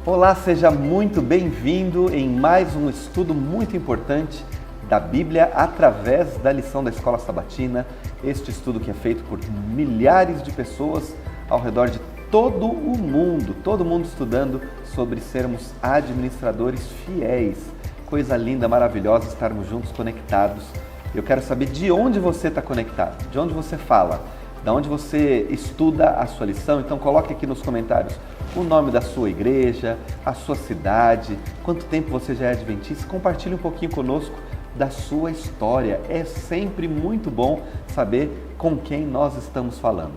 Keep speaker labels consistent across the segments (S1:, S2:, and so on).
S1: Olá, seja muito bem-vindo em mais um estudo muito importante da Bíblia através da lição da Escola Sabatina. Este estudo que é feito por milhares de pessoas ao redor de todo mundo estudando sobre sermos administradores fiéis. Coisa linda, maravilhosa estarmos juntos, conectados. Eu quero saber de onde você está conectado, de onde você fala, de onde você estuda a sua lição. Então coloque aqui nos comentários o nome da sua igreja, a sua cidade, quanto tempo você já é adventista. Compartilhe um pouquinho conosco da sua história. É sempre muito bom saber com quem nós estamos falando.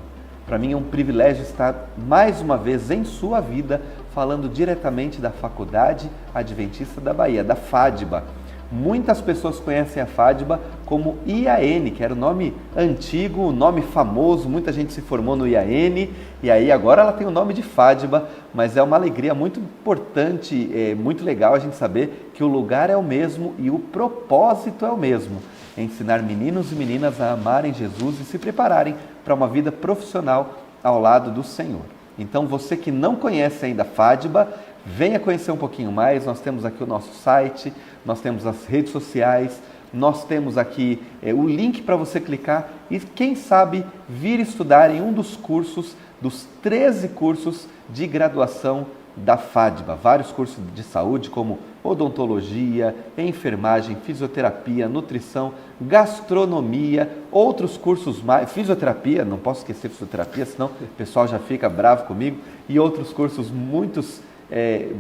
S1: Para mim é um privilégio estar mais uma vez em sua vida falando diretamente da Faculdade Adventista da Bahia, da FADBA. Muitas pessoas conhecem a FADBA como IAN, que era o nome antigo, o nome famoso, muita gente se formou no IAN e aí agora ela tem o nome de FADBA, mas é uma alegria muito importante, muito legal a gente saber que o lugar é o mesmo e o propósito é o mesmo, ensinar meninos e meninas a amarem Jesus e se prepararem para uma vida profissional ao lado do Senhor. Então você que não conhece ainda a FADBA, venha conhecer um pouquinho mais. Nós temos aqui o nosso site, nós temos as redes sociais, nós temos aqui o link para você clicar e quem sabe vir estudar em um dos cursos, dos 13 cursos de graduação da FADBA. Vários cursos de saúde como odontologia, enfermagem, fisioterapia, nutrição, gastronomia, outros cursos mais, fisioterapia, não posso esquecer fisioterapia, senão o pessoal já fica bravo comigo, e outros cursos muitos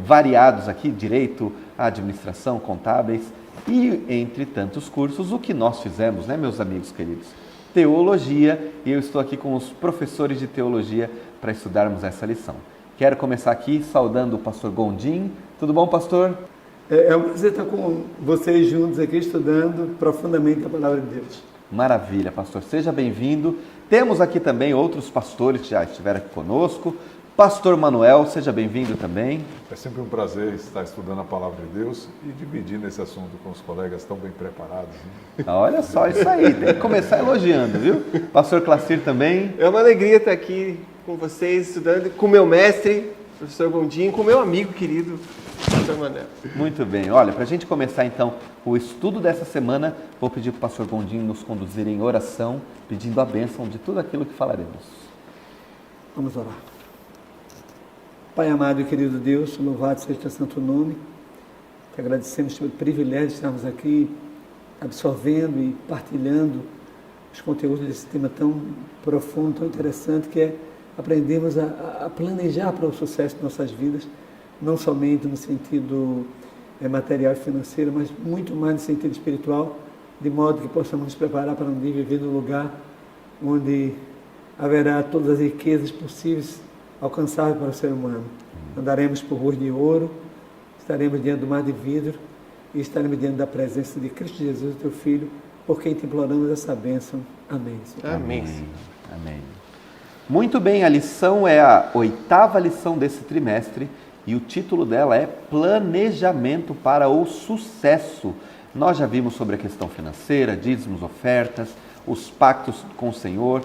S1: variados aqui, direito, administração, contábeis e entre tantos cursos, o que nós fizemos, né, meus amigos queridos? Teologia, e eu estou aqui com os professores de teologia para estudarmos essa lição. Quero começar aqui saudando o pastor Gondim. Tudo bom, pastor?
S2: É um prazer estar com vocês juntos aqui estudando profundamente a palavra de Deus.
S1: Maravilha, pastor. Seja bem-vindo. Temos aqui também outros pastores que já estiveram aqui conosco. Pastor Manuel, seja bem-vindo também.
S3: É sempre um prazer estar estudando a palavra de Deus e dividindo esse assunto com os colegas tão bem preparados. Né?
S1: Olha só isso aí, tem que começar elogiando, viu? Pastor Clacir também.
S4: É uma alegria estar aqui com vocês, estudando com meu mestre, professor Gondim, com meu amigo querido, pastor Manuel.
S1: Muito bem, olha, para a gente começar então o estudo dessa semana, vou pedir para o pastor Gondim nos conduzir em oração, pedindo a bênção de tudo aquilo que falaremos.
S2: Vamos orar. Pai amado e querido Deus, louvado seja o teu santo nome. Te agradecemos pelo privilégio de estarmos aqui absorvendo e partilhando os conteúdos desse tema tão profundo, tão interessante, que é aprendermos a planejar para o sucesso de nossas vidas, não somente no sentido material e financeiro, mas muito mais no sentido espiritual, de modo que possamos nos preparar para um dia viver no lugar onde haverá todas as riquezas possíveis alcançável para o ser humano. Andaremos por ruas de ouro, estaremos diante do mar de vidro e estaremos diante da presença de Cristo Jesus, teu Filho, por quem te imploramos essa bênção. Amém.
S4: Amém.
S1: Amém. Muito bem, a lição é a 8ª lição desse trimestre e o título dela é Planejamento para o Sucesso. Nós já vimos sobre a questão financeira, dízimos, ofertas, os pactos com o Senhor,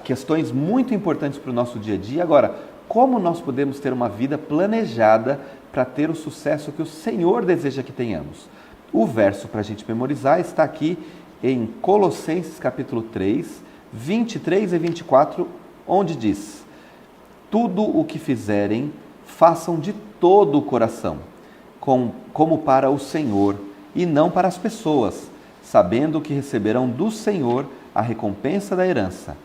S1: questões muito importantes para o nosso dia a dia. Agora, como nós podemos ter uma vida planejada para ter o sucesso que o Senhor deseja que tenhamos? O verso para a gente memorizar está aqui em Colossenses capítulo 3, 23 e 24, onde diz: tudo o que fizerem, façam de todo o coração, como para o Senhor e não para as pessoas, sabendo que receberão do Senhor a recompensa da herança.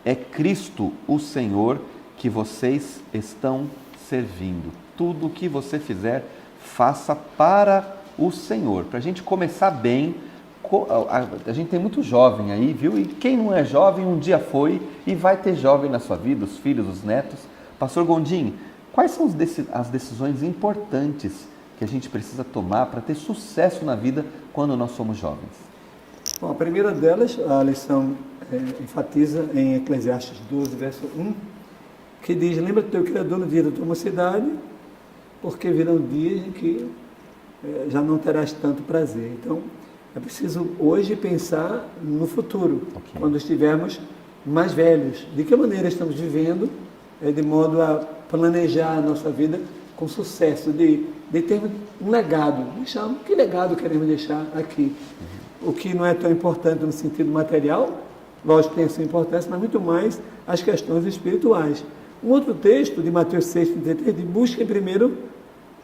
S1: É Cristo, o Senhor, que vocês estão servindo. Tudo o que você fizer, faça para o Senhor. Para a gente começar bem, a gente tem muito jovem aí, viu? E quem não é jovem, um dia foi e vai ter jovem na sua vida, os filhos, os netos. Pastor Gondim, quais são as decisões importantes que a gente precisa tomar para ter sucesso na vida quando nós somos jovens?
S2: Bom, a primeira delas, a lição enfatiza em Eclesiastes 12, verso 1, que diz: lembra do teu Criador no dia da tua mocidade, porque virão dias em que já não terás tanto prazer. Então, É preciso hoje pensar no futuro,
S1: Ok.
S2: quando estivermos mais velhos. De que maneira estamos vivendo, de modo a planejar a nossa vida com sucesso, de ter um legado. Que legado queremos deixar aqui? O que não é tão importante no sentido material, lógico que tem a sua importância, mas muito mais as questões espirituais. Um outro texto de Mateus 6,33 diz: busquem primeiro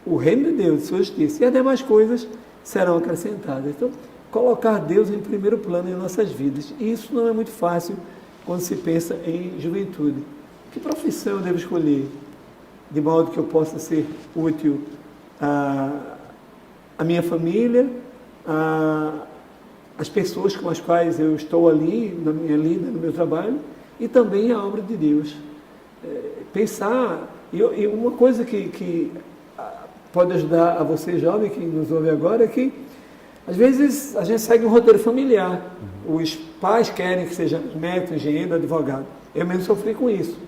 S2: o reino de Deus, sua justiça, e as demais coisas serão acrescentadas. Então, colocar Deus em primeiro plano em nossas vidas. E isso não é muito fácil quando se pensa em juventude. Que profissão eu devo escolher? De modo que eu possa ser útil à minha família, às pessoas com as quais eu estou ali, na minha lida, no meu trabalho, e também à obra de Deus. Pensar, e uma coisa que pode ajudar a você, jovem, que nos ouve agora, é que às vezes a gente segue um roteiro familiar. Os pais querem que seja médico, engenheiro, advogado. Eu mesmo sofri com isso.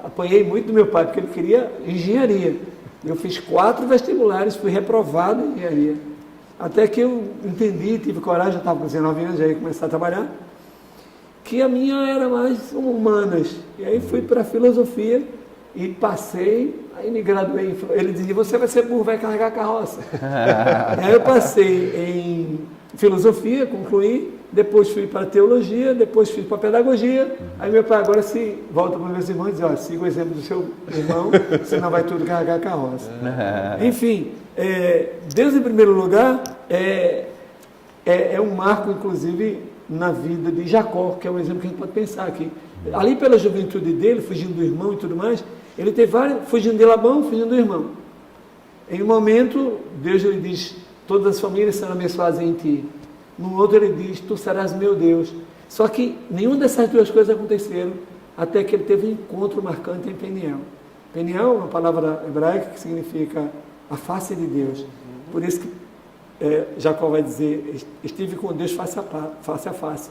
S2: Apanhei muito do meu pai, porque ele queria engenharia. Eu fiz 4 vestibulares, fui reprovado em engenharia. Até que eu entendi, tive coragem, já estava com 19 anos, já ia começar a trabalhar, que a minha era mais humanas. E aí fui para a filosofia e passei, aí me graduei. Ele dizia: você vai ser burro, vai carregar a carroça. E aí eu passei em filosofia, concluí, depois fui para teologia, depois fui para pedagogia. Aí meu pai agora se volta para os meus irmãos e diz: ó, siga o exemplo do seu irmão, senão vai tudo carregar a carroça. Enfim, Deus em primeiro lugar é um marco, inclusive, na vida de Jacó, que é um exemplo que a gente pode pensar aqui. Ali pela juventude dele, fugindo do irmão e tudo mais, ele teve vários, fugindo de Labão, fugindo do irmão. Em um momento, Deus lhe diz: todas as famílias serão abençoadas em ti. No outro ele diz: tu serás meu Deus. Só que nenhuma dessas duas coisas aconteceram até que ele teve um encontro marcante em Peniel. Peniel é uma palavra hebraica que significa a face de Deus. Por isso que Jacó vai dizer: estive com Deus face a face.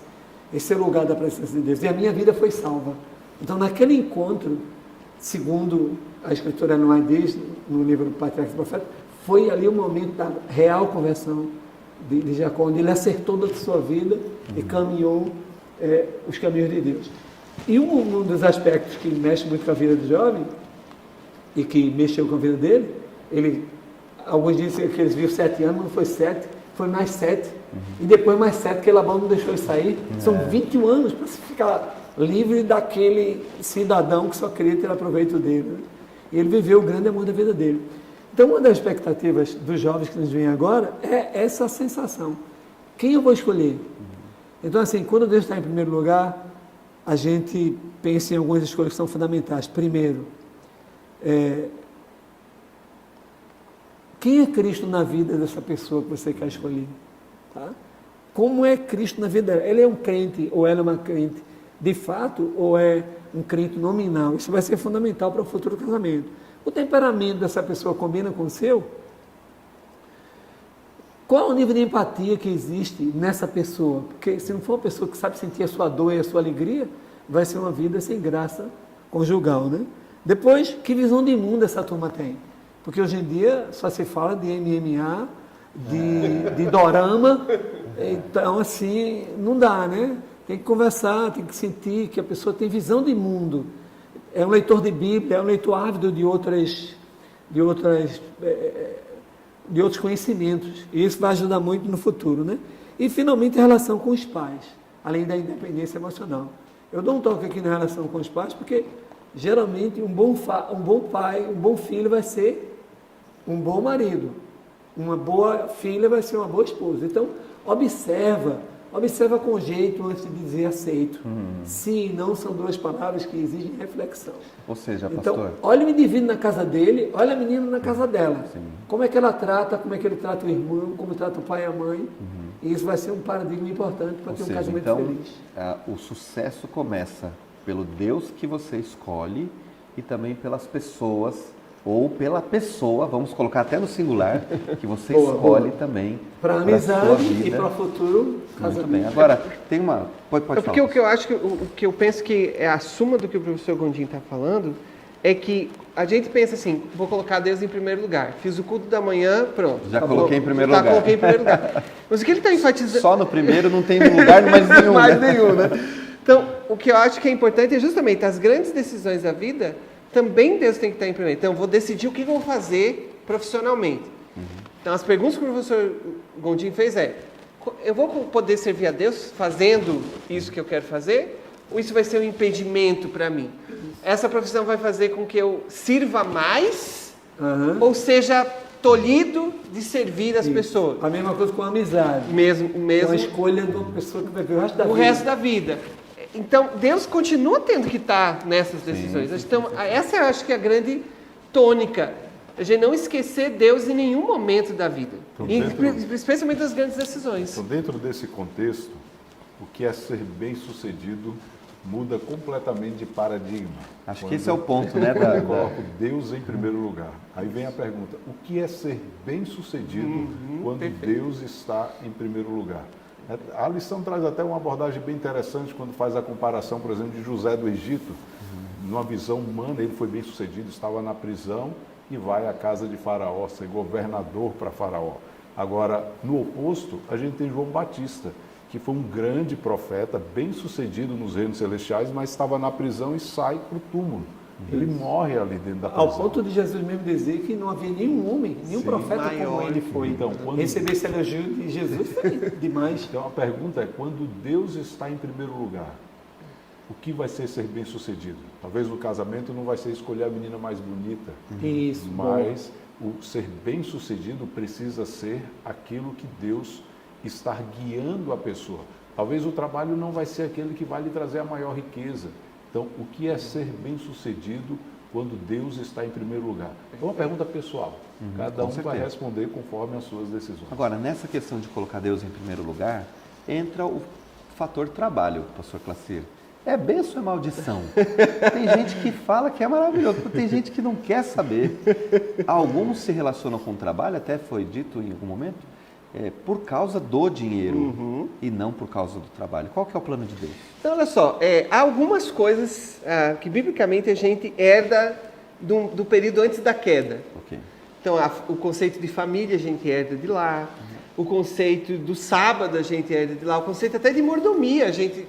S2: Esse é o lugar da presença de Deus. E a minha vida foi salva. Então, naquele encontro, segundo a escritura Noé diz, no livro do Patriarca e Profeta, foi ali o momento da real conversão de Jacó, onde ele acertou da sua vida e caminhou os caminhos de Deus. E um dos aspectos que mexe muito com a vida do jovem, e que mexeu com a vida dele, alguns dizem que eles viram 7 anos, não foi 7, foi mais 7, e depois mais 7, porque Labão não deixou ele sair. São 21 anos para se ficar livre daquele cidadão que só queria ter aproveito dele, né? E ele viveu o grande amor da vida dele. Então, uma das expectativas dos jovens que nos vêm agora é essa sensação: quem eu vou escolher? Então, assim, quando Deus está em primeiro lugar, a gente pensa em algumas escolhas que são fundamentais. Primeiro, quem é Cristo na vida dessa pessoa que você quer escolher? Tá? Como é Cristo na vida dela? Ele é um crente ou ela é uma crente de fato, ou é um crente nominal? Isso vai ser fundamental para o futuro casamento. O temperamento dessa pessoa combina com o seu? Qual é o nível de empatia que existe nessa pessoa? Porque se não for uma pessoa que sabe sentir a sua dor e a sua alegria, vai ser uma vida sem graça conjugal, né? Depois, que visão de mundo essa turma tem? Porque hoje em dia só se fala de MMA, de dorama, então assim, não dá, né? Tem que conversar, tem que sentir que a pessoa tem visão de mundo. É um leitor de Bíblia, é um leitor ávido de outros conhecimentos. E isso vai ajudar muito no futuro, né? E, finalmente, a relação com os pais, além da independência emocional. Eu dou um toque aqui na relação com os pais, porque, geralmente, um bom pai, um bom filho vai ser um bom marido. Uma boa filha vai ser uma boa esposa. Então, observa com jeito antes de dizer aceito. Sim e não são 2 palavras que exigem reflexão.
S1: Ou seja, pastor...
S2: Então, olha o indivíduo na casa dele, olha a menina na casa dela. Sim. Como é que ela trata, como é que ele trata o irmão, como trata o pai e a mãe. E isso vai ser um paradigma importante para ter um casamento feliz.
S1: O sucesso começa pelo Deus que você escolhe e também pelas pessoas, ou pela pessoa, vamos colocar até no singular, que você escolhe também
S2: para a amizade e para o futuro casamento.
S1: Muito bem. Agora, tem uma... Pode falar.
S4: Porque o que eu acho, o que eu penso que é a suma do que o professor Gondim está falando, é que a gente pensa assim, vou colocar Deus em primeiro lugar. Fiz o culto da manhã, pronto.
S1: Já coloquei em primeiro lugar.
S4: Coloquei em primeiro lugar. Mas o que ele está enfatizando...
S1: Só no primeiro não tem lugar mais nenhum.
S4: mais nenhum, né? Então, o que eu acho que é importante é justamente as grandes decisões da vida, também Deus tem que estar em primeiro. Então, eu vou decidir o que eu vou fazer profissionalmente. Então, as perguntas que o professor Gondim fez eu vou poder servir a Deus fazendo isso que eu quero fazer? Ou isso vai ser um impedimento para mim? Essa profissão vai fazer com que eu sirva mais ou seja tolhido de servir as pessoas?
S2: A mesma coisa com a amizade.
S4: Mesmo.
S2: Com a escolha de uma pessoa que vai ver o resto da vida.
S4: O resto da vida. Então, Deus continua tendo que estar nessas decisões.
S1: Sim.
S4: Então, essa eu acho que é a grande tônica. A gente não esquecer Deus em nenhum momento da vida. Especialmente nas grandes decisões.
S3: Então, dentro desse contexto, o que é ser bem-sucedido muda completamente de paradigma.
S1: Acho que esse é o ponto, né?
S3: Eu coloco Deus em primeiro lugar. Aí vem a pergunta, o que é ser bem-sucedido quando Deus está em primeiro lugar? A lição traz até uma abordagem bem interessante quando faz a comparação, por exemplo, de José do Egito. Numa visão humana, ele foi bem-sucedido, estava na prisão e vai à casa de Faraó, ser governador para Faraó. Agora, no oposto, a gente tem João Batista, que foi um grande profeta, bem-sucedido nos reinos celestiais, mas estava na prisão e sai para o túmulo. Ele morre ali dentro da prisão.
S2: Ao ponto de Jesus mesmo dizer que não havia nenhum homem, nenhum profeta como ele foi.
S3: Então,
S2: receber esse elogio de Jesus foi demais.
S3: Então, a pergunta é, quando Deus está em primeiro lugar, o que vai ser bem-sucedido? Talvez no casamento não vai ser escolher a menina mais bonita.
S2: Isso,
S3: mas o ser bem-sucedido precisa ser aquilo que Deus está guiando a pessoa. Talvez o trabalho não vai ser aquele que vai lhe trazer a maior riqueza. Então, o que é ser bem-sucedido quando Deus está em primeiro lugar? É uma pergunta pessoal. Cada um vai responder conforme as suas decisões.
S1: Agora, nessa questão de colocar Deus em primeiro lugar, entra o fator trabalho, pastor Clacir. É bênção ou é maldição? Tem gente que fala que é maravilhoso, tem gente que não quer saber. Alguns se relacionam com o trabalho, até foi dito em algum momento, por causa do dinheiro e não por causa do trabalho. Qual que é o plano de Deus?
S4: Então, olha só, há algumas coisas que biblicamente a gente herda do período antes da queda.
S1: Okay.
S4: Então, o conceito de família a gente herda de lá, o conceito do sábado a gente herda de lá, o conceito até de mordomia a gente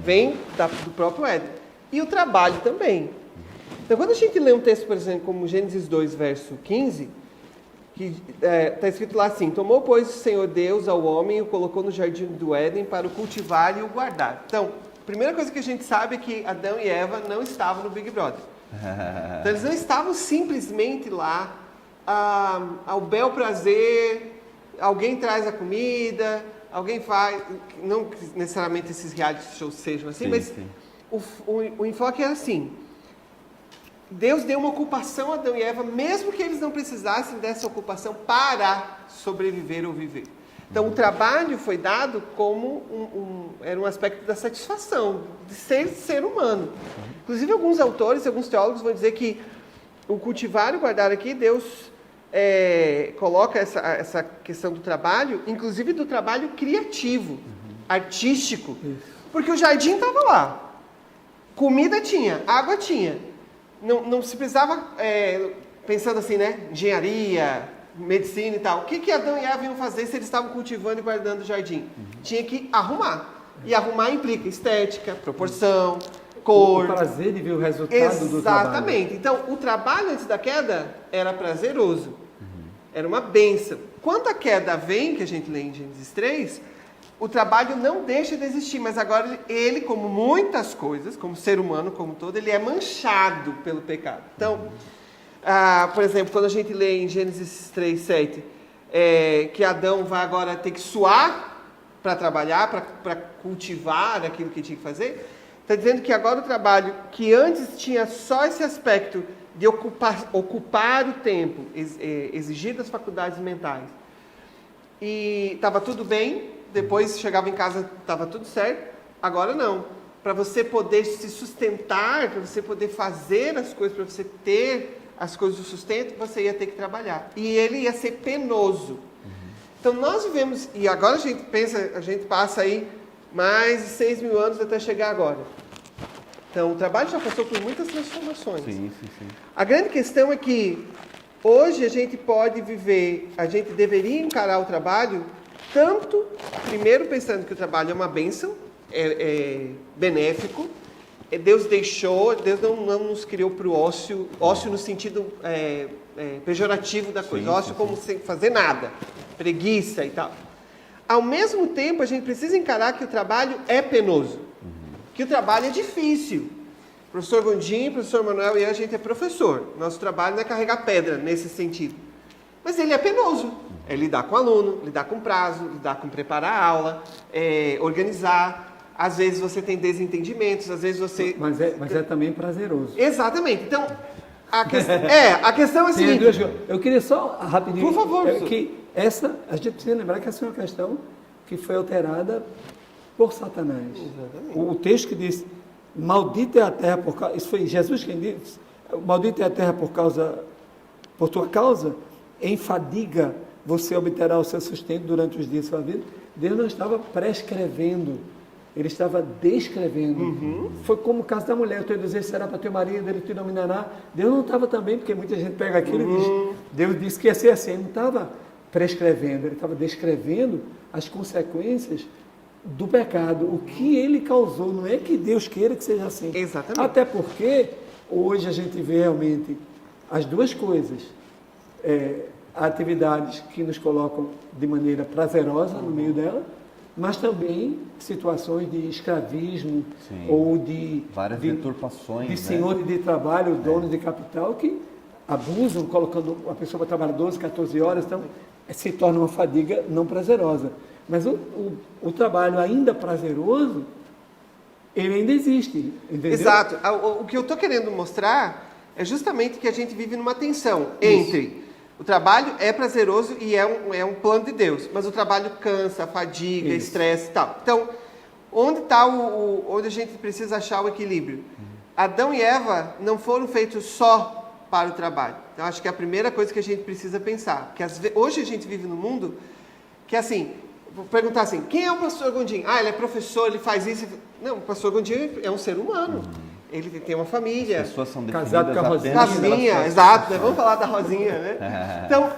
S4: vem do próprio Éden. E o trabalho também. Então, quando a gente lê um texto, por exemplo, como Gênesis 2, verso 15, que está escrito lá assim: tomou, pois, o Senhor Deus ao homem e o colocou no jardim do Éden para o cultivar e o guardar. Então, a primeira coisa que a gente sabe é que Adão e Eva não estavam no Big Brother. Então, eles não estavam simplesmente lá ao bel prazer, alguém traz a comida, alguém faz, não necessariamente esses reality shows sejam assim, mas o enfoque é assim: Deus deu uma ocupação a Adão e Eva, mesmo que eles não precisassem dessa ocupação para sobreviver ou viver. Então, o trabalho foi dado como era um aspecto da satisfação, de ser humano. Inclusive, alguns autores, alguns teólogos vão dizer que o cultivar e o guardar aqui, Deus coloca essa questão do trabalho, inclusive do trabalho criativo, artístico. Porque o jardim estava lá, comida tinha, água tinha. Não se precisava, pensando assim, né? Engenharia, medicina e tal. O que Adão e Eva iam fazer se eles estavam cultivando e guardando o jardim? Tinha que arrumar. E arrumar implica estética, proporção, cor.
S2: O prazer de ver o resultado do trabalho.
S4: Exatamente. Então, o trabalho antes da queda era prazeroso. Era uma bênção. Quando a queda vem, que a gente lê em Gênesis 3, o trabalho não deixa de existir, mas agora ele, como muitas coisas, como ser humano como todo, ele é manchado pelo pecado. Então, por exemplo, quando a gente lê em Gênesis 3, 7, que Adão vai agora ter que suar para trabalhar, para cultivar aquilo que tinha que fazer, está dizendo que agora o trabalho, que antes tinha só esse aspecto de ocupar o tempo, exigir das faculdades mentais, e estava tudo bem, depois chegava em casa, estava tudo certo. Agora não. Para você poder se sustentar, para você poder fazer as coisas, para você ter as coisas do sustento, você ia ter que trabalhar. E ele ia ser penoso. Então nós vivemos, e agora a gente passa aí mais de 6.000 anos até chegar agora. Então, o trabalho já passou por muitas transformações.
S1: Sim.
S4: A grande questão é que hoje a gente pode viver, a gente deveria encarar o trabalho tanto, primeiro pensando que o trabalho é uma bênção, é benéfico, Deus não nos criou para o ócio no sentido pejorativo da coisa, ócio como sem fazer nada, preguiça e tal. Ao mesmo tempo, a gente precisa encarar que o trabalho é penoso, que o trabalho é difícil. O professor Gondim, o professor Manuel e a gente é professor. Nosso trabalho não é carregar pedra nesse sentido. Mas ele é penoso. É lidar com o aluno, lidar com prazo, lidar com preparar a aula, organizar. Às vezes você tem desentendimentos, às vezes você...
S2: Mas é também prazeroso.
S4: Exatamente. Então, a questão é a seguinte...
S2: Eu queria só, rapidinho...
S4: Por favor.
S2: A gente precisa lembrar que essa é uma questão que foi alterada por Satanás.
S4: Exatamente.
S2: O texto que diz, maldita é a terra por causa... Isso foi Jesus quem disse, maldita é a terra por tua causa, em fadiga você obterá o seu sustento durante os dias da sua vida. Deus não estava prescrevendo, ele estava descrevendo. Foi como o caso da mulher, o teu desejo será para teu marido, ele te dominará. Deus não estava também, porque muita gente pega aquilo e diz, Deus disse que ia ser assim, ele não estava prescrevendo, ele estava descrevendo as consequências do pecado, o que ele causou, não é que Deus queira que seja assim.
S4: Exatamente.
S2: Até porque hoje a gente vê realmente as duas coisas, atividades que nos colocam de maneira prazerosa no meio dela, mas também situações de escravismo ou de
S1: várias deturpações,
S2: de senhores de trabalho, donos de capital que abusam, colocando a pessoa para trabalhar 12, 14 horas, então se torna uma fadiga não prazerosa. Mas o trabalho ainda prazeroso, ele ainda existe, entendeu?
S4: Exato. O que eu estou querendo mostrar é justamente que a gente vive numa tensão entre o trabalho é prazeroso e é um plano de Deus, mas o trabalho cansa, fadiga, estresse e tal. Então, onde a gente precisa achar o equilíbrio? Adão e Eva não foram feitos só para o trabalho. Então, acho que é a primeira coisa que a gente precisa pensar. Que hoje a gente vive num mundo que, assim, vou perguntar assim, quem é o pastor Gondim? Ele é professor, ele faz isso. Não, o pastor Gondim é um ser humano. Ele tem uma família.
S1: As pessoas são definidas
S2: Casado com a Rosinha.
S4: Rosinha, exato, né? Vamos falar da Rosinha, né? Então,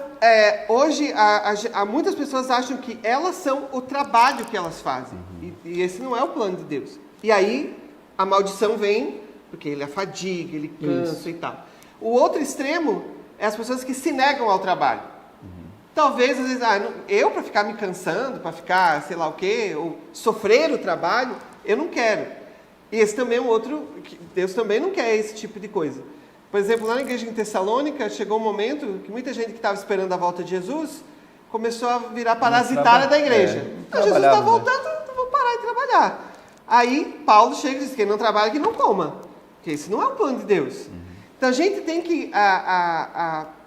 S4: hoje, há muitas pessoas acham que elas são o trabalho que elas fazem. E esse não é o plano de Deus. E aí, a maldição vem, porque ele é fadiga, ele cansa e tal. O outro extremo é as pessoas que se negam ao trabalho. Talvez, às vezes, eu para ficar me cansando, para ficar, sei lá o quê, ou sofrer o trabalho, eu não quero. E esse também é um outro, Deus também não quer esse tipo de coisa. Por exemplo, lá na igreja em Tessalônica, chegou um momento que muita gente que estava esperando a volta de Jesus começou a virar parasitária da igreja. Jesus está voltando, então vou parar de trabalhar. Aí Paulo chega e diz, quem não trabalha, que não coma. Porque esse não é o plano de Deus. Então a gente tem que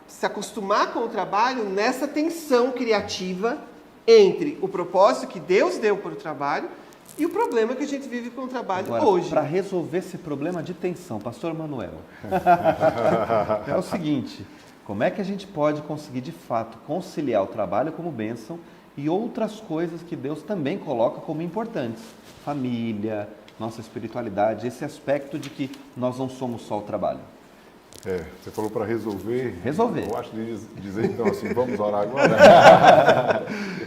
S4: se acostumar com o trabalho nessa tensão criativa entre o propósito que Deus deu para o trabalho e o problema que a gente vive com o trabalho hoje.
S1: Para resolver esse problema de tensão, pastor Manuel, é o seguinte, como é que a gente pode conseguir de fato conciliar o trabalho como bênção e outras coisas que Deus também coloca como importantes? Família, nossa espiritualidade, esse aspecto de que nós não somos só o trabalho.
S3: Você falou para resolver.
S1: Eu
S3: acho de dizer então assim, vamos orar agora.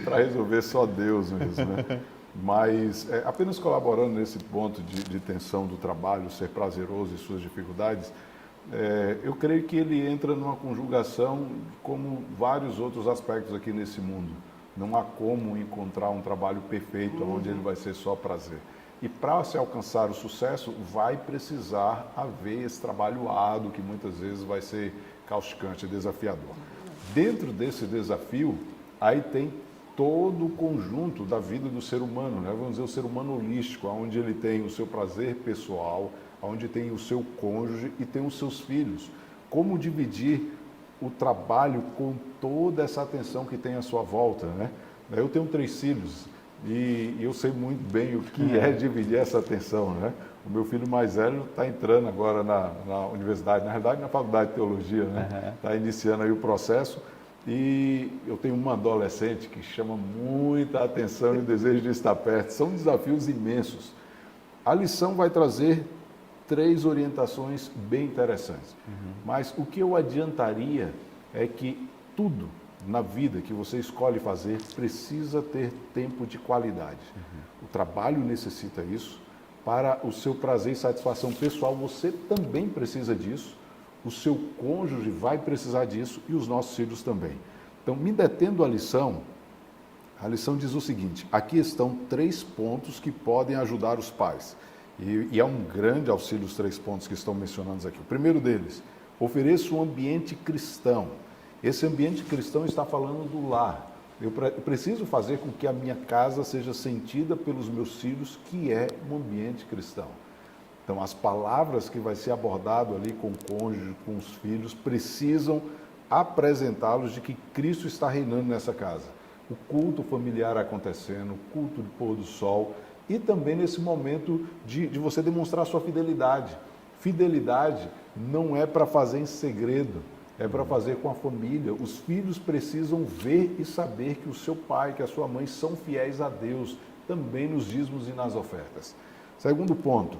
S3: Para resolver só Deus mesmo, né? Mas apenas colaborando nesse ponto de tensão do trabalho, ser prazeroso e suas dificuldades, eu creio que ele entra numa conjugação como vários outros aspectos aqui nesse mundo. Não há como encontrar um trabalho perfeito onde ele vai ser só prazer. E para se alcançar o sucesso, vai precisar haver esse trabalho árduo que muitas vezes vai ser causticante, desafiador. Dentro desse desafio, aí tem todo o conjunto da vida do ser humano, né? Vamos dizer, o ser humano holístico, onde ele tem o seu prazer pessoal, onde tem o seu cônjuge e tem os seus filhos. Como dividir o trabalho com toda essa atenção que tem à sua volta, né? Eu tenho 3 filhos. E eu sei muito bem o que é dividir essa atenção, né? O meu filho mais velho está entrando agora na universidade, na realidade na faculdade de teologia, né? Está iniciando aí o processo e eu tenho uma adolescente que chama muita atenção e o desejo de estar perto. São desafios imensos. A lição vai trazer 3 orientações bem interessantes. Mas o que eu adiantaria é que tudo na vida que você escolhe fazer precisa ter tempo de qualidade. O trabalho necessita isso. Para o seu prazer e satisfação pessoal, você também precisa disso. O seu cônjuge vai precisar disso e os nossos filhos também. Então, me detendo à lição, a lição diz o seguinte: aqui estão 3 pontos que podem ajudar os pais. E é um grande auxílio os 3 pontos que estão mencionados aqui. O primeiro deles, ofereça um ambiente cristão. Esse ambiente cristão está falando do lar. Eu preciso fazer com que a minha casa seja sentida pelos meus filhos, que é um ambiente cristão. Então, as palavras que vai ser abordado ali com o cônjuge, com os filhos, precisam apresentá-los de que Cristo está reinando nessa casa. O culto familiar acontecendo, o culto de pôr do sol e também nesse momento de você demonstrar a sua fidelidade. Fidelidade não é para fazer em segredo, é para fazer com a família. Os filhos precisam ver e saber que o seu pai, que a sua mãe são fiéis a Deus, também nos dízimos e nas ofertas. Segundo ponto,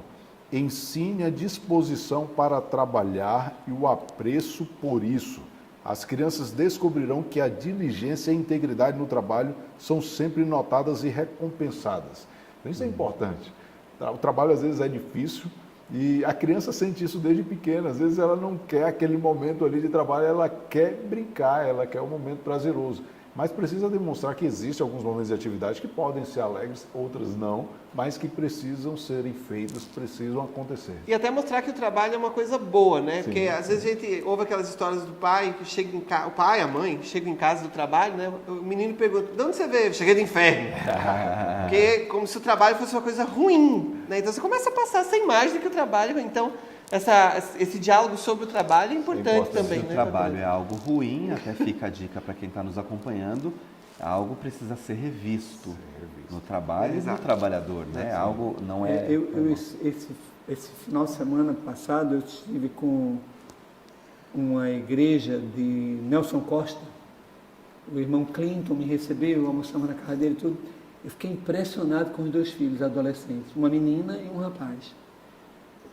S3: ensine a disposição para trabalhar e o apreço por isso. As crianças descobrirão que a diligência e a integridade no trabalho são sempre notadas e recompensadas. Então, isso é importante. O trabalho às vezes é difícil e a criança sente isso desde pequena. Às vezes ela não quer aquele momento ali de trabalho, ela quer brincar, ela quer um momento prazeroso. Mas precisa demonstrar que existem alguns momentos de atividade que podem ser alegres, outras não, mas que precisam serem feitas, precisam acontecer.
S4: E até mostrar que o trabalho é uma coisa boa, né?
S3: Sim.
S4: Porque às vezes a gente ouve aquelas histórias do pai que chega em casa, o pai, a mãe, chegam em casa do trabalho, né? O menino pergunta: de onde você veio? Eu cheguei do inferno. Porque como se o trabalho fosse uma coisa ruim, né? Então você começa a passar essa imagem de que o trabalho, então esse diálogo sobre o trabalho é importante também.
S1: Se o
S4: né?
S1: trabalho é algo ruim, até fica a dica para quem está nos acompanhando, algo precisa ser revisto no trabalho e no trabalhador, né? Algo não é...
S2: Esse final de semana passado eu estive com uma igreja de Nelson Costa, o irmão Clinton me recebeu, almoçamos na casa dele e tudo. Eu fiquei impressionado com os 2 filhos adolescentes, uma menina e um rapaz.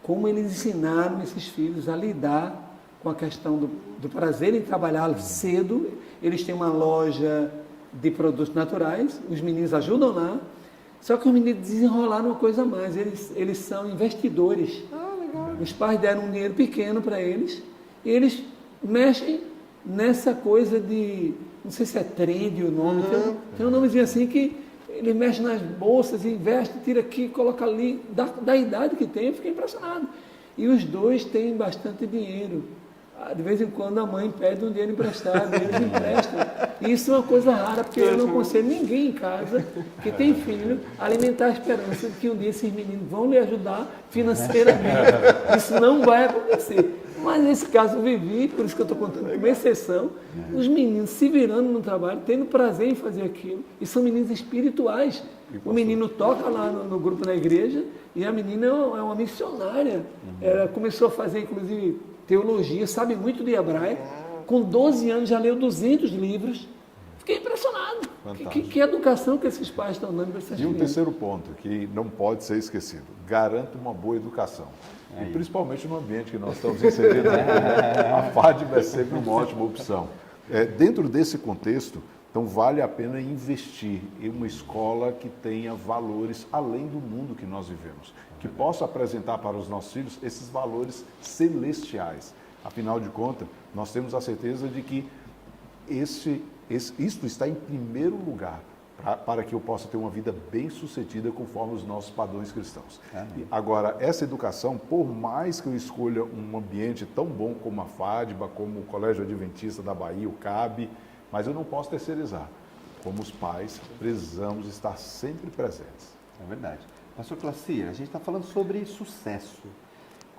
S2: Como eles ensinaram esses filhos a lidar com a questão do prazer em trabalhar cedo. Eles têm uma loja de produtos naturais, os meninos ajudam lá, só que os meninos desenrolaram uma coisa a mais, eles são investidores.
S4: Legal.
S2: Os pais deram um dinheiro pequeno para eles, e eles mexem nessa coisa de, não sei se é trade o nome, tem um nomezinho assim que ele mexe nas bolsas, investe, tira aqui, coloca ali, da idade que tem, eu fiquei impressionado. E os 2 têm bastante dinheiro. De vez em quando a mãe pede um dinheiro emprestado, eles emprestam. E isso é uma coisa rara, porque eu não aconselho ninguém em casa que tem filho a alimentar a esperança de que um dia esses meninos vão lhe ajudar financeiramente. Isso não vai acontecer. Mas nesse caso eu vivi, por isso que eu estou contando como exceção, os meninos se virando no trabalho, tendo prazer em fazer aquilo, e são meninos espirituais. O menino toca lá no grupo na igreja, e a menina é uma missionária. Ela começou a fazer, inclusive, teologia, sabe muito de hebraico, com 12 anos já leu 200 livros. Fiquei impressionado. Que educação que esses pais estão dando para essas crianças.
S3: E um terceiro ponto, que não pode ser esquecido: garanta uma boa educação. E principalmente no ambiente que nós estamos inseridos, a FADB é sempre uma ótima opção. Dentro desse contexto, então vale a pena investir em uma escola que tenha valores além do mundo que nós vivemos, que possa apresentar para os nossos filhos esses valores celestiais. Afinal de contas, nós temos a certeza de que isto está em primeiro lugar para que eu possa ter uma vida bem-sucedida conforme os nossos padrões cristãos. Agora, essa educação, por mais que eu escolha um ambiente tão bom como a FADBA, como o Colégio Adventista da Bahia, o CAB, mas eu não posso terceirizar. Como os pais, precisamos estar sempre presentes.
S1: É verdade. Pastor Clacir, a gente está falando sobre sucesso.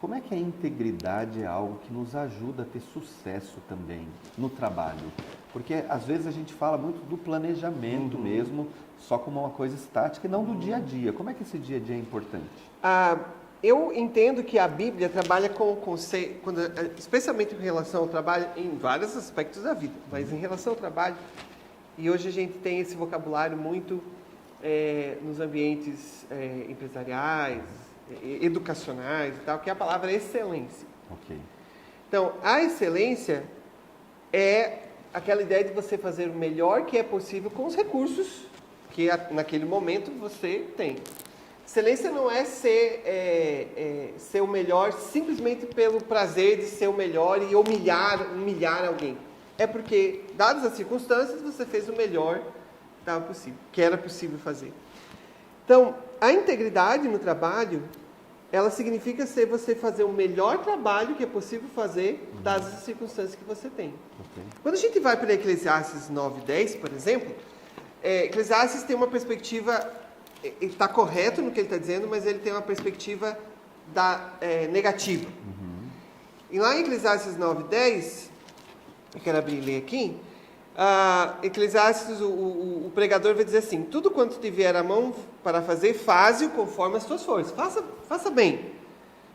S1: Como é que a integridade é algo que nos ajuda a ter sucesso também no trabalho? Porque às vezes a gente fala muito do planejamento mesmo, só como uma coisa estática e não do dia a dia. Como é que esse dia a dia é importante?
S4: Eu entendo que a Bíblia trabalha com o conceito, especialmente em relação ao trabalho, em vários aspectos da vida, mas em relação ao trabalho, e hoje a gente tem esse vocabulário muito nos ambientes empresariais, educacionais e tal, que é a palavra excelência.
S1: Ok.
S4: Então, a excelência é aquela ideia de você fazer o melhor que é possível com os recursos que naquele momento você tem. Excelência não é ser o melhor simplesmente pelo prazer de ser o melhor e humilhar alguém. É porque, dadas as circunstâncias, você fez o melhor que era possível fazer. Então, a integridade no trabalho, ela significa você fazer o melhor trabalho que é possível fazer, dadas as circunstâncias que você tem.
S1: Ok.
S4: Quando a gente vai para Eclesiastes 9:10, por exemplo, Eclesiastes tem uma perspectiva, ele está correto no que ele está dizendo, mas ele tem uma perspectiva negativa. E lá em Eclesiastes 9:10, eu quero abrir e ler aqui, Eclesiastes, o pregador vai dizer assim: tudo quanto te vier à mão para fazer, faze-o conforme as tuas forças. Faça bem.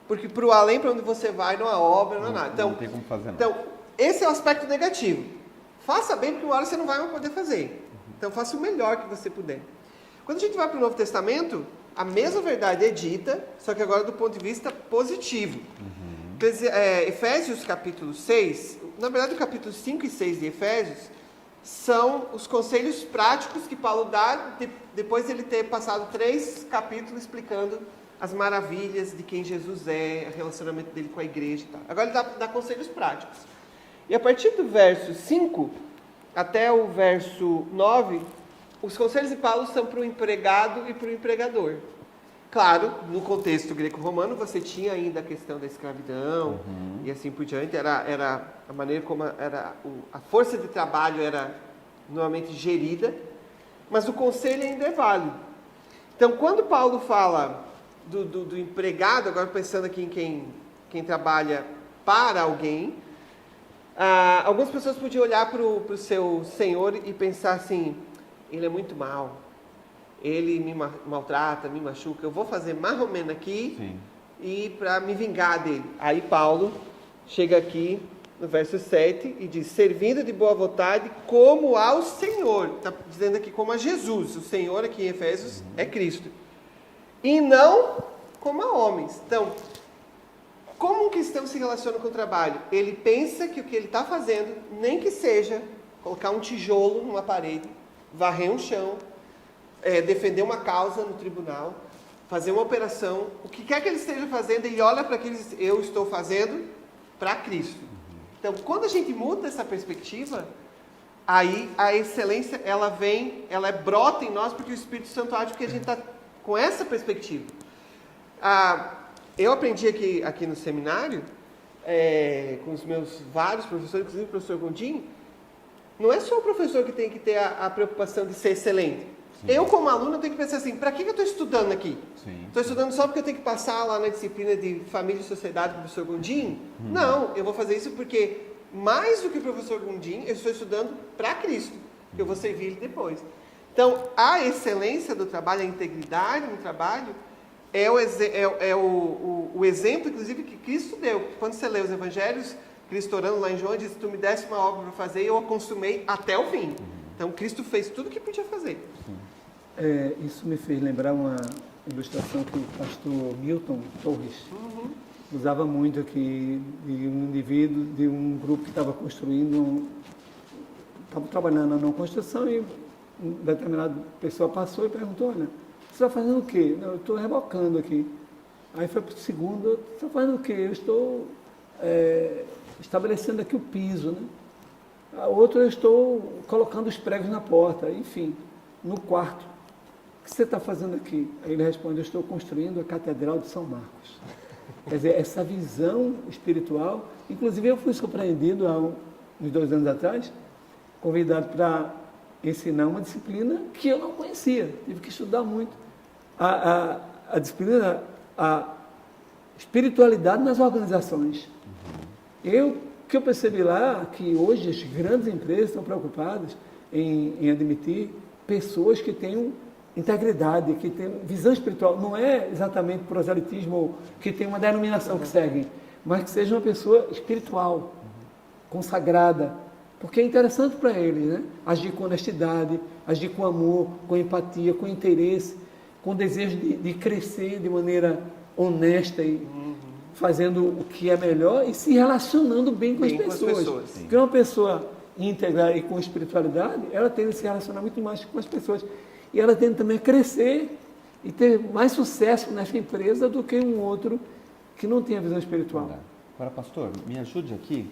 S4: Porque para o além, para onde você vai, não há obra, não há nada. Então,
S1: não tem como fazer nada.
S4: Então, esse é o aspecto negativo. Faça bem, porque uma hora você não vai mais poder fazer. Então, faça o melhor que você puder. Quando a gente vai para o Novo Testamento, a mesma verdade é dita, só que agora do ponto de vista positivo. Efésios capítulo 6, na verdade o capítulo 5 e 6 de Efésios, são os conselhos práticos que Paulo dá depois de ele ter passado 3 capítulos explicando as maravilhas de quem Jesus é, o relacionamento dele com a igreja e tal. Agora ele dá conselhos práticos. E a partir do verso 5 até o verso 9, os conselhos de Paulo são para o empregado e para o empregador. Claro, no contexto greco-romano, você tinha ainda a questão da escravidão e assim por diante. Era a maneira como a força de trabalho era normalmente gerida, mas o conselho ainda é válido. Então, quando Paulo fala do empregado, agora pensando aqui em quem trabalha para alguém, algumas pessoas podiam olhar para o seu senhor e pensar assim: ele é muito mau. Ele me maltrata, me machuca, eu vou fazer mais ou menos aqui.
S1: Sim.
S4: E para me vingar dele. Aí Paulo chega aqui no verso 7 e diz: servindo de boa vontade como ao Senhor. Está dizendo aqui como a Jesus. O Senhor aqui em Efésios é Cristo. E não como a homens. Então, como um cristão se relaciona com o trabalho? Ele pensa que o que ele está fazendo, nem que seja colocar um tijolo numa parede, varrer um chão, defender uma causa no tribunal, fazer uma operação, o que quer que ele esteja fazendo, ele olha para aquilo e diz: eu estou fazendo para Cristo. Então, quando a gente muda essa perspectiva, aí a excelência, ela brota em nós, porque o Espírito Santo age, porque a gente está com essa perspectiva. Eu aprendi aqui no seminário, com os meus vários professores, inclusive o professor Gondim, não é só o professor que tem que ter a preocupação de ser excelente. Sim. Eu, como aluno, tenho que pensar assim: para que eu estou estudando aqui? Estou estudando só porque eu tenho que passar lá na disciplina de Família e Sociedade com o professor Gondim? Não, eu vou fazer isso porque, mais do que o professor Gondim, eu estou estudando para Cristo, que eu vou servir ele depois. Então, a excelência do trabalho, a integridade no trabalho, é o exemplo, inclusive, que Cristo deu. Quando você lê os evangelhos, Cristo orando lá em João, diz: tu me deste uma obra para fazer e eu a consumei até o fim. Então, Cristo fez tudo o que podia fazer.
S2: Isso me fez lembrar uma ilustração que o pastor Milton Torres usava muito aqui, de um indivíduo, de um grupo que estava construindo, estava trabalhando na construção, e uma determinada pessoa passou e perguntou: olha, você está fazendo o quê? Não, eu estou rebocando aqui. Aí foi para o segundo: você está fazendo o quê? Eu estou estabelecendo aqui o piso, né? A outra, eu estou colocando os pregos na porta. Enfim, no quarto: o que você está fazendo aqui? Aí ele responde: eu estou construindo a Catedral de São Marcos. Quer dizer, essa visão espiritual. Inclusive, eu fui surpreendido há uns 2 anos atrás, convidado para ensinar uma disciplina que eu não conhecia, tive que estudar muito. A disciplina, a espiritualidade nas organizações. O que eu percebi lá, que hoje as grandes empresas estão preocupadas em admitir pessoas que tenham integridade, que tenham visão espiritual. Não é exatamente proselitismo, que tem uma denominação que seguem, mas que seja uma pessoa espiritual, consagrada, porque é interessante para eles, né? Agir com honestidade, agir com amor, com empatia, com interesse, com desejo de crescer de maneira honesta e fazendo o que é melhor e se relacionando bem com as pessoas. Porque uma pessoa íntegra e com espiritualidade, ela tende a se relacionar muito mais com as pessoas. E ela tende também a crescer e ter mais sucesso nessa empresa do que um outro que não tem a visão espiritual.
S1: Agora, pastor, me ajude aqui,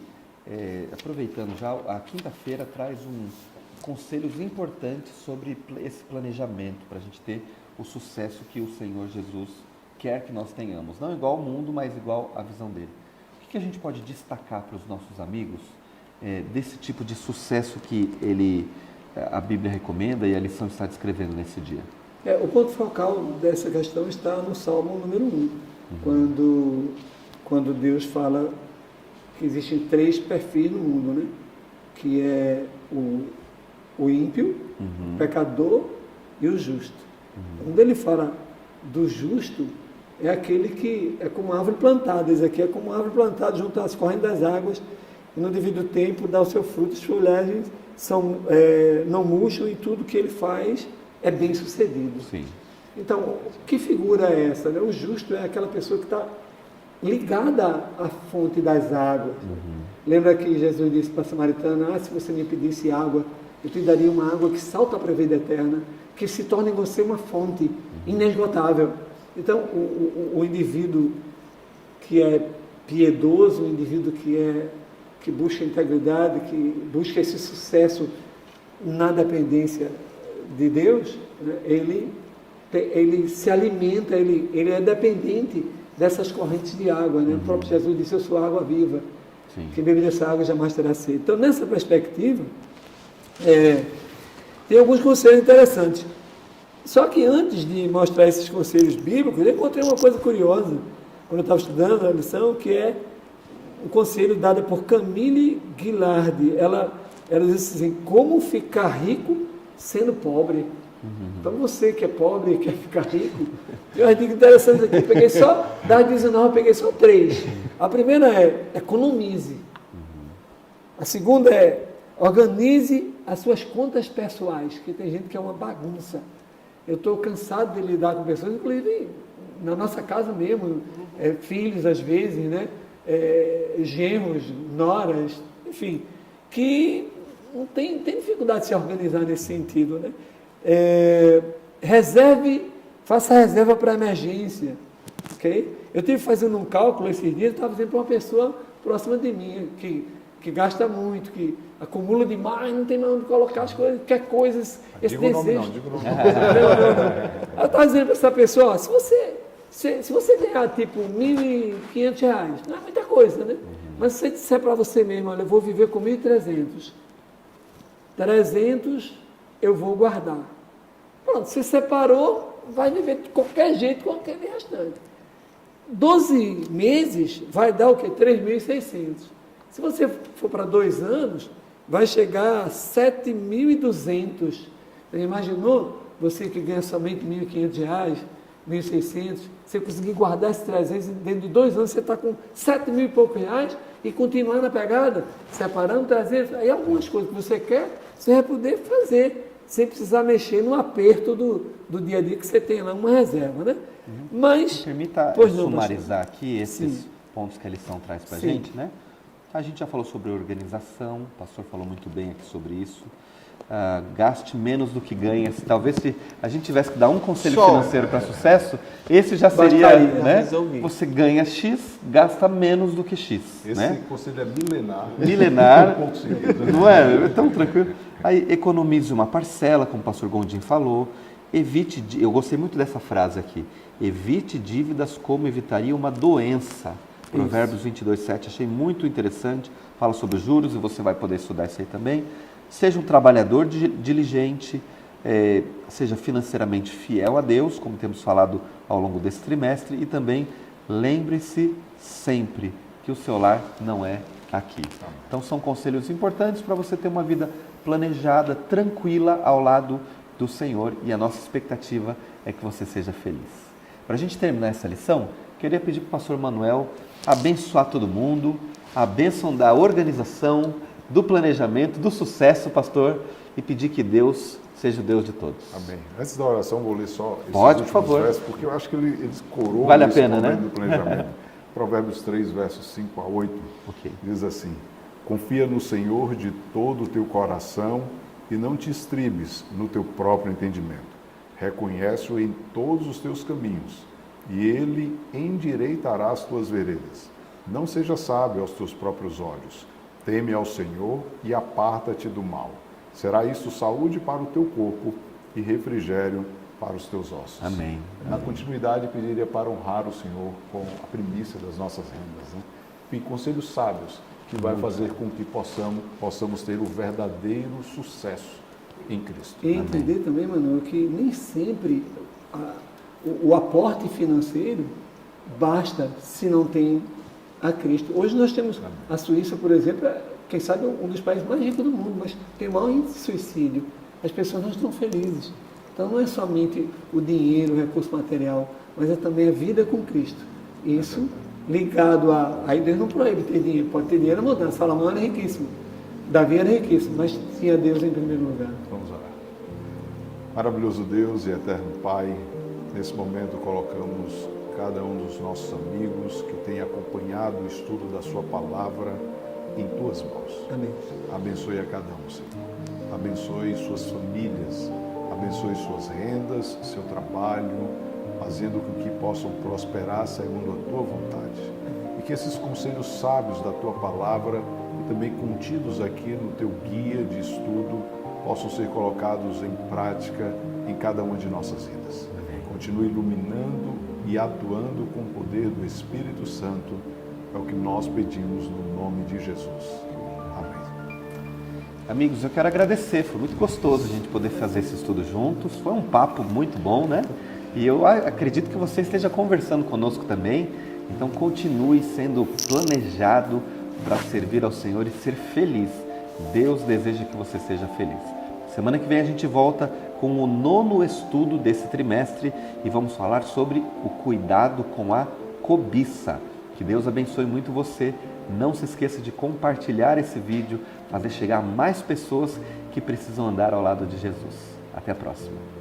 S1: aproveitando já, a quinta-feira traz conselhos importantes sobre esse planejamento, para a gente ter o sucesso que o Senhor Jesus quer que nós tenhamos. Não igual ao mundo, mas igual à visão dele. O que a gente pode destacar para os nossos amigos desse tipo de sucesso que a Bíblia recomenda e a lição está descrevendo nesse dia?
S2: O ponto focal dessa questão está no Salmo número 1, quando Deus fala que existem 3 perfis no mundo, né? Que é o ímpio, o pecador e o justo. Quando ele fala do justo, é aquele que é como uma árvore plantada. Esse aqui é como uma árvore plantada junto às correntes das águas, e no devido tempo dá o seu fruto, as folhagens não murcham e tudo que ele faz é bem sucedido.
S1: Sim.
S2: Então, que figura é essa? Né? O justo é aquela pessoa que está ligada à fonte das águas. Lembra que Jesus disse para a samaritana, se você me pedisse água, eu te daria uma água que salta para a vida eterna, que se torna em você uma fonte inesgotável. Então, o indivíduo que é piedoso, o indivíduo que busca integridade, que busca esse sucesso na dependência de Deus, né, ele se alimenta, ele é dependente dessas correntes de água. Né? O próprio Jesus disse, eu sou água viva. Sim. Quem beber dessa água jamais terá sede. Então, nessa perspectiva, tem alguns conselhos interessantes. Só que antes de mostrar esses conselhos bíblicos, eu encontrei uma coisa curiosa, quando eu estava estudando a lição, que é um conselho dado por Camille Guillardi. Ela diz assim, como ficar rico sendo pobre. Então você que é pobre e quer ficar rico, tem umas dicas interessantes aqui. Peguei só, das 19 eu peguei só 3. A primeira é, economize. A segunda é, organize as suas contas pessoais, que tem gente que é uma bagunça. Eu estou cansado de lidar com pessoas, inclusive na nossa casa mesmo, filhos às vezes, né? Genros, noras, enfim, que não tem dificuldade de se organizar nesse sentido, né? Faça reserva para emergência, ok? Eu estive fazendo um cálculo esses dias, estava fazendo para uma pessoa próxima de mim, que gasta muito, que acumula demais, não tem mais onde colocar as coisas, quer coisas, esse desejo. Não. Eu estava dizendo para essa pessoa, se você ganhar tipo R$1.500, não é muita coisa, né? Mas se você disser para você mesmo, olha, eu vou viver com 1.300, 300 eu vou guardar. Pronto, você separou, vai viver de qualquer jeito com aquele restante. 12 meses vai dar o quê? 3.600. Se você for para 2 anos, vai chegar a 7.200. Você imaginou? Você que ganha somente R$1.500, 1.600, você conseguir guardar esses 300, dentro de 2 anos você está com 7.000 e poucos reais e continuar na pegada, separando 300. Aí algumas coisas que você quer, você vai poder fazer, sem precisar mexer no aperto do dia a dia que você tem lá, uma reserva, né? Mas,
S1: me permita sumarizar aqui esses pontos que a lição traz para a gente, né? A gente já falou sobre organização, o pastor falou muito bem aqui sobre isso. Gaste menos do que ganha. Talvez se a gente tivesse que dar um conselho financeiro para sucesso, esse já seria, né? Você ganha X, gasta menos do que X.
S3: Esse conselho é milenar.
S1: Milenar, não é? É tão tranquilo. Aí economize uma parcela, como o pastor Gondim falou. Eu gostei muito dessa frase aqui. Evite dívidas como evitaria uma doença. Provérbios 22:7, achei muito interessante. Fala sobre os juros e você vai poder estudar isso aí também. Seja um trabalhador diligente, seja financeiramente fiel a Deus, como temos falado ao longo desse trimestre, e também lembre-se sempre que o seu lar não é aqui. Então são conselhos importantes para você ter uma vida planejada, tranquila ao lado do Senhor, e a nossa expectativa é que você seja feliz. Para a gente terminar essa lição, queria pedir para o pastor Manuel abençoar todo mundo, a bênção da organização, do planejamento, do sucesso, pastor, e pedir que Deus seja o Deus de todos.
S3: Amém. Antes da oração, vou ler só esses
S1: Pode, por
S3: últimos
S1: favor.
S3: versos, porque eu acho que eles coroam
S1: Vale a
S3: esse
S1: pena,
S3: momento
S1: né?
S3: do planejamento. Provérbios 3, versos 5 a 8,
S1: Ok.
S3: diz assim: confia no Senhor de todo o teu coração e não te estribes no teu próprio entendimento. Reconhece-o em todos os teus caminhos e ele endireitará as tuas veredas. Não seja sábio aos teus próprios olhos. Teme ao Senhor e aparta-te do mal. Será isso saúde para o teu corpo e refrigério para os teus ossos.
S1: Amém.
S3: Na continuidade, pediria para honrar o Senhor com a primícia das nossas rendas, né? E conselhos sábios que vai fazer com que possamos ter o verdadeiro sucesso em Cristo.
S2: E entender também, Manuel, que nem sempre o aporte financeiro basta se não tem a Cristo. Hoje nós temos a Suíça, por exemplo, quem sabe um dos países mais ricos do mundo, mas tem o maior índice de suicídio. As pessoas não estão felizes. Então não é somente o dinheiro, o recurso material, mas é também a vida com Cristo. Isso ligado a... Aí Deus não proíbe ter dinheiro, pode ter dinheiro mudando. Salomão era riquíssimo, Davi era riquíssimo, mas tinha Deus em primeiro lugar.
S3: Vamos orar. Maravilhoso Deus e eterno Pai, nesse momento colocamos cada um dos nossos amigos que tem acompanhado o estudo da sua palavra em tuas mãos.
S2: Amém.
S3: Abençoe a cada um, Senhor. Abençoe suas famílias, abençoe suas rendas, seu trabalho, fazendo com que possam prosperar segundo a tua vontade. E que esses conselhos sábios da tua palavra e também contidos aqui no teu guia de estudo possam ser colocados em prática em cada uma de nossas vidas. Continue iluminando e atuando com o poder do Espírito Santo. É o que nós pedimos no nome de Jesus. Amém.
S1: Amigos, eu quero agradecer, foi muito gostoso a gente poder fazer esse estudo juntos, foi um papo muito bom, né? E eu acredito que você esteja conversando conosco também, então continue sendo planejado para servir ao Senhor e ser feliz. Deus deseja que você seja feliz. Semana que vem a gente volta com o 9º estudo desse trimestre e vamos falar sobre o cuidado com a cobiça. Que Deus abençoe muito você. Não se esqueça de compartilhar esse vídeo, fazer chegar a mais pessoas que precisam andar ao lado de Jesus. Até a próxima.